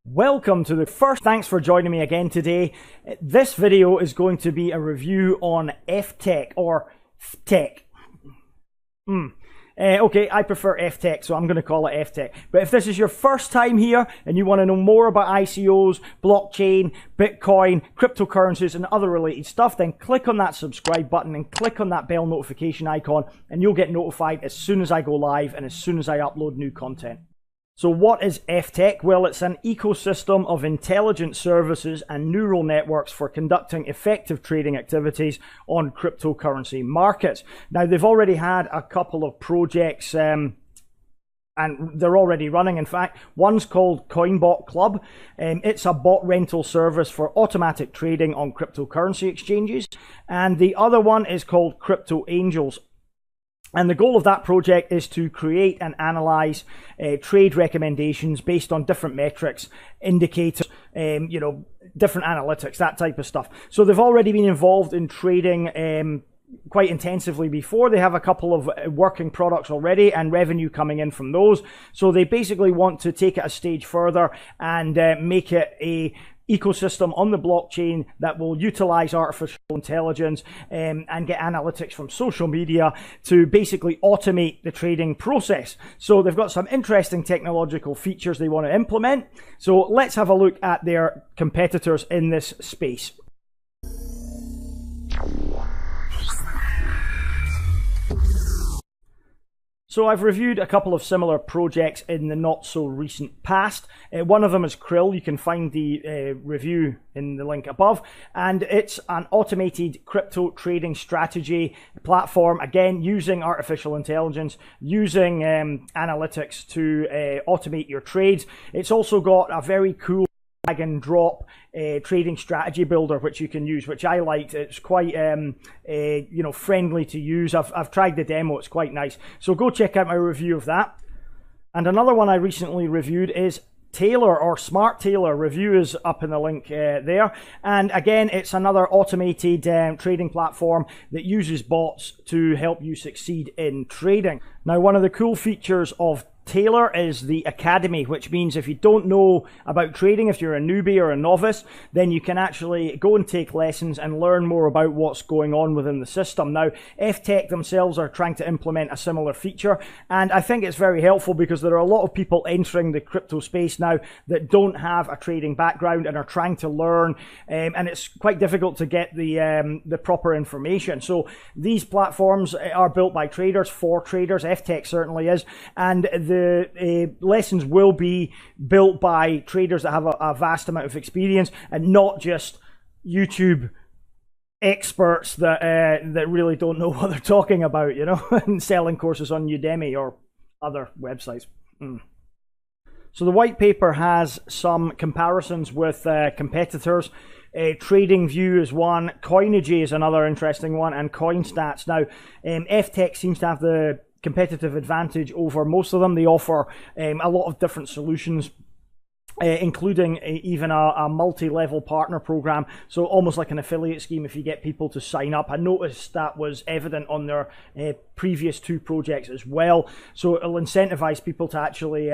Welcome to the first. Thanks for joining me again today. This video is going to be a review on FTEC or FTEC. Okay, I prefer FTEC, so I'm going to call it FTEC. But if this is your first time here and you want to know more about ICOs, blockchain, Bitcoin, cryptocurrencies and other related stuff, then click on that subscribe button and click on that bell notification icon and you'll get notified as soon as I go live and as soon as I upload new content. So what is FTEC? Well, it's an ecosystem of intelligent services and neural networks for conducting effective trading activities on cryptocurrency markets. Now, they've already had a couple of projects and they're already running. In fact, one's called CoinBot Club. It's a bot rental service for automatic trading on cryptocurrency exchanges. And the other one is called Crypto Angels. And the goal of that project is to create and analyze trade recommendations based on different metrics, indicators, different analytics, that type of stuff. So they've already been involved in trading quite intensively before. They have a couple of working products already and revenue coming in from those. So they basically want to take it a stage further and make it a ecosystem on the blockchain that will utilize artificial intelligence and get analytics from social media to basically automate the trading process. So they've got some interesting technological features they want to implement. So let's have a look at their competitors in this space. So I've reviewed a couple of similar projects in the not so recent past. One of them is Krill. You can find the review in the link above. And it's an automated crypto trading strategy platform, again, using artificial intelligence, using analytics to automate your trades. It's also got a very cool drag and drop trading strategy builder which you can use, which I liked. It's quite friendly to use. I've tried the demo, it's quite nice. So go check out my review of that. And another one I recently reviewed is Taylor or Smart Taylor. Review is up in the link there. And again, it's another automated trading platform that uses bots to help you succeed in trading. Now, one of the cool features of Taylor is the Academy, which means if you don't know about trading, if you're a newbie or a novice, then you can actually go and take lessons and learn more about what's going on within the system. Now, FTEC themselves are trying to implement a similar feature, and I think it's very helpful because there are a lot of people entering the crypto space now that don't have a trading background and are trying to learn, and it's quite difficult to get the proper information. So these platforms are built by traders for traders. FTEC certainly is, and the lessons will be built by traders that have a vast amount of experience and not just YouTube experts that really don't know what they're talking about, and selling courses on Udemy or other websites. So the white paper has some comparisons with competitors. TradingView is one, Coinage is another interesting one, and CoinStats. Now, FTEC seems to have the competitive advantage over most of them. They offer a lot of different solutions, including even a multi-level partner program, so almost like an affiliate scheme if you get people to sign up. I noticed that was evident on their previous two projects as well, so it'll incentivize people to actually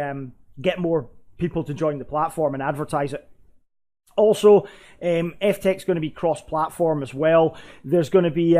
get more people to join the platform and advertise it. Also, FTEC is going to be cross-platform as well. There's going to be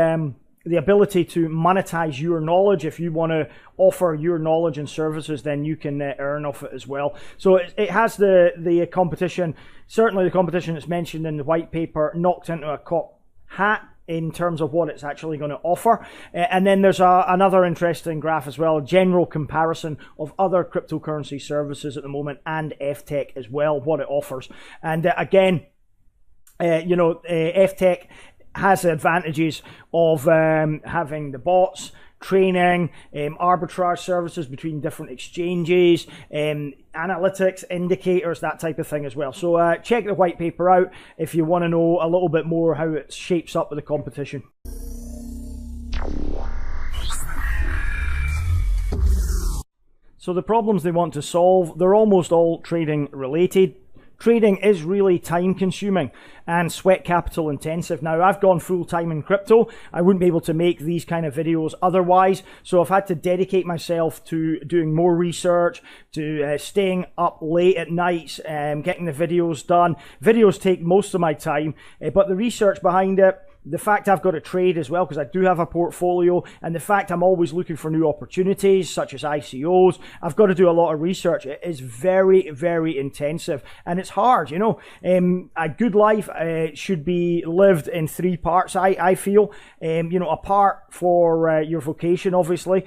the ability to monetize your knowledge. If you want to offer your knowledge and services, then you can earn off it as well. So it has the competition, certainly the competition that's mentioned in the white paper, knocked into a cocked hat in terms of what it's actually going to offer. And then there's another interesting graph as well, a general comparison of other cryptocurrency services at the moment and FTEC as well, what it offers. And again, FTEC has the advantages of having the bots, training, arbitrage services between different exchanges, analytics, indicators, that type of thing as well. So check the white paper out if you want to know a little bit more how it shapes up with the competition. So the problems they want to solve, they're almost all trading related. trading is really time consuming and sweat capital intensive. Now, I've gone full time in crypto. I wouldn't be able to make these kind of videos otherwise. So I've had to dedicate myself to doing more research, to staying up late at nights, getting the videos done. Videos take most of my time, but the research behind it, the fact I've got to trade as well, because I do have a portfolio, and the fact I'm always looking for new opportunities, such as ICOs, I've got to do a lot of research. It is very, very intensive, and it's hard, you know. A good life should be lived in three parts, I feel. You know, a part for your vocation, obviously,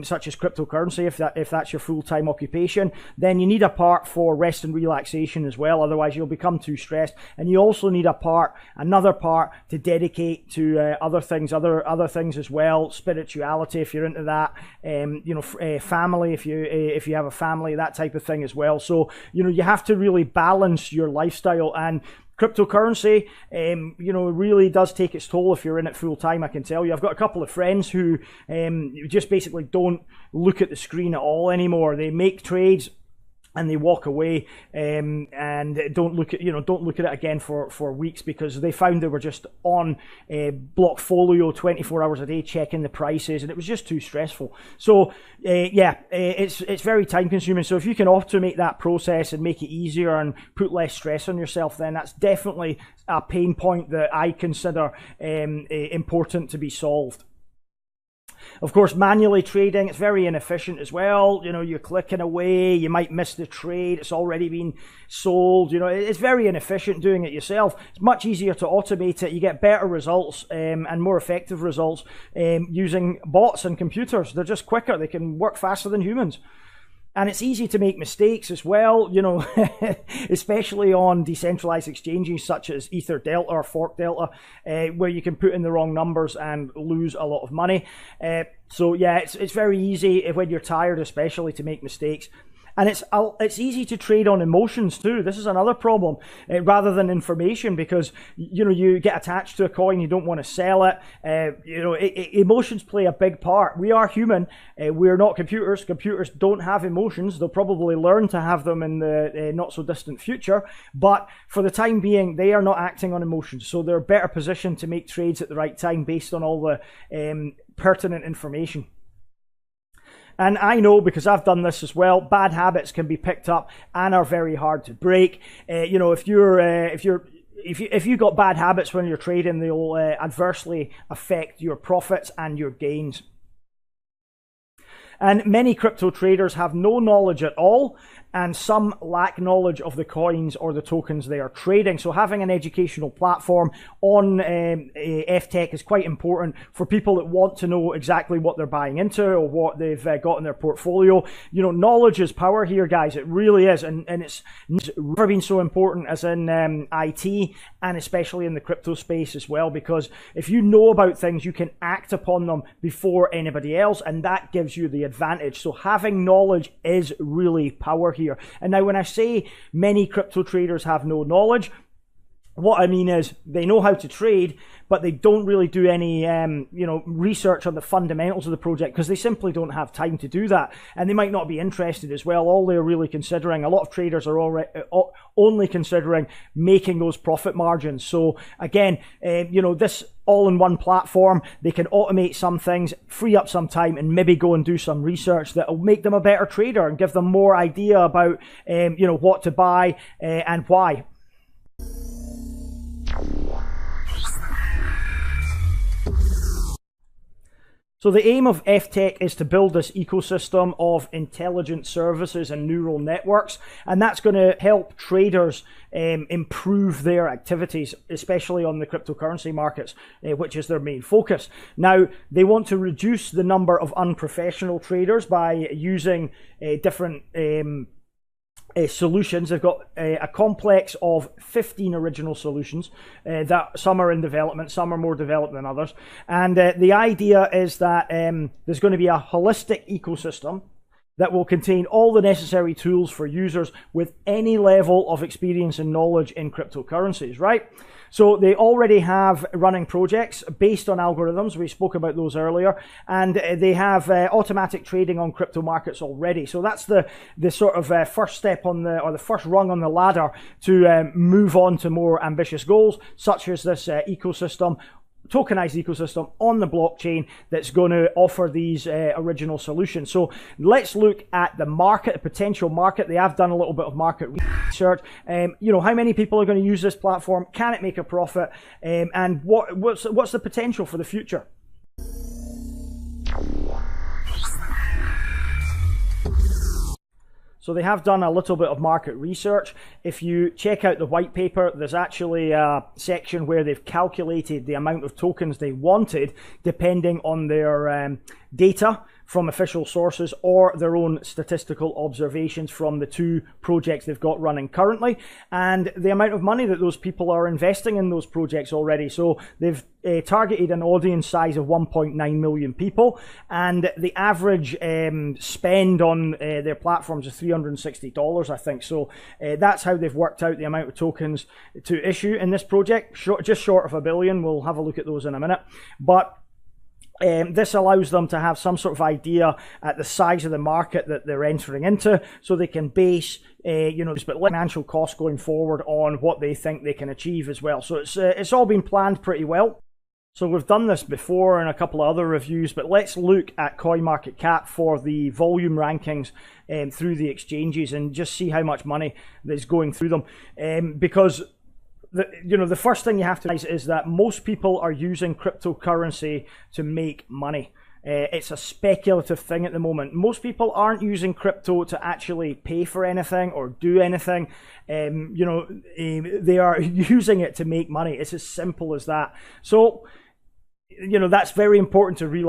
such as cryptocurrency, if that's your full-time occupation. Then you need a part for rest and relaxation as well, otherwise you'll become too stressed. And you also need another part to dedicate to other things as well, spirituality if you're into that, you know, family if you have a family, that type of thing as well. So you know, you have to really balance your lifestyle, and cryptocurrency, you know, really does take its toll if you're in it full time. I can tell you, I've got a couple of friends who just basically don't look at the screen at all anymore. They make trades and they walk away, and don't look at it again for weeks, because they found they were just on Blockfolio 24 hours a day checking the prices, and it was just too stressful. So it's very time consuming. So if you can automate that process and make it easier and put less stress on yourself, then that's definitely a pain point that I consider important to be solved. Of course, manually trading, it's very inefficient as well. You know, you're clicking away, you might miss the trade, it's already been sold. You know, it's very inefficient doing it yourself. It's much easier to automate it. You get better results and more effective results using bots and computers. They're just quicker, they can work faster than humans. And it's easy to make mistakes as well, you know, especially on decentralized exchanges such as Ether Delta or Fork Delta, where you can put in the wrong numbers and lose a lot of money. So yeah, it's very easy when you're tired, especially, to make mistakes. And it's easy to trade on emotions too. This is another problem, rather than information, because you know, you get attached to a coin, you don't want to sell it. You know, emotions play a big part. We are human. We're not computers. Computers don't have emotions. They'll probably learn to have them in the not so distant future. But for the time being, they are not acting on emotions, so they're better positioned to make trades at the right time based on all the pertinent information. And I know, because I've done this as well, bad habits can be picked up and are very hard to break. You know, if you got bad habits when you're trading, they'll adversely affect your profits and your gains. And many crypto traders have no knowledge at all, and some lack knowledge of the coins or the tokens they are trading. So having an educational platform on FTEC is quite important for people that want to know exactly what they're buying into or what they've got in their portfolio. You know, knowledge is power here, guys. It really is, and it's never been so important as in IT, and especially in the crypto space as well, because if you know about things, you can act upon them before anybody else, and that gives you the advantage. So having knowledge is really power here. And now, when I say many crypto traders have no knowledge, what I mean is they know how to trade, but they don't really do any research on the fundamentals of the project, because they simply don't have time to do that, and they might not be interested as well. All they're really considering, a lot of traders are already only considering making those profit margins. So again, this all-in-one platform, they can automate some things, free up some time, and maybe go and do some research that will make them a better trader and give them more idea about what to buy and why. So the aim of FTEC is to build this ecosystem of intelligent services and neural networks, and that's going to help traders improve their activities, especially on the cryptocurrency markets, which is their main focus. Now, they want to reduce the number of unprofessional traders by using different solutions. They've got a complex of 15 original solutions that some are in development, some are more developed than others. And the idea is that there's going to be a holistic ecosystem that will contain all the necessary tools for users with any level of experience and knowledge in cryptocurrencies, right? So they already have running projects based on algorithms. We spoke about those earlier, and they have automatic trading on crypto markets already. So that's the sort of first step on the first rung on the ladder to move on to more ambitious goals, such as this ecosystem, tokenized ecosystem on the blockchain that's going to offer these original solutions. So let's look at the market, the potential market. They have done a little bit of market research. How many people are going to use this platform? Can it make a profit? And what's the potential for the future? So they have done a little bit of market research. If you check out the white paper, there's actually a section where they've calculated the amount of tokens they wanted depending on their data from official sources or their own statistical observations from the two projects they've got running currently, and the amount of money that those people are investing in those projects already. So they've targeted an audience size of 1.9 million people, and the average spend on their platforms is $360, I think. So that's how they've worked out the amount of tokens to issue in this project, just short of 1 billion. We'll have a look at those in a minute. But this allows them to have some sort of idea at the size of the market that they're entering into, so they can base financial costs going forward on what they think they can achieve as well. So it's all been planned pretty well. So we've done this before in a couple of other reviews, but let's look at CoinMarketCap for the volume rankings through the exchanges and just see how much money is going through them, because the first thing you have to realize is that most people are using cryptocurrency to make money. It's a speculative thing at the moment. Most people aren't using crypto to actually pay for anything or do anything. They are using it to make money. It's as simple as that. So, that's very important to realize.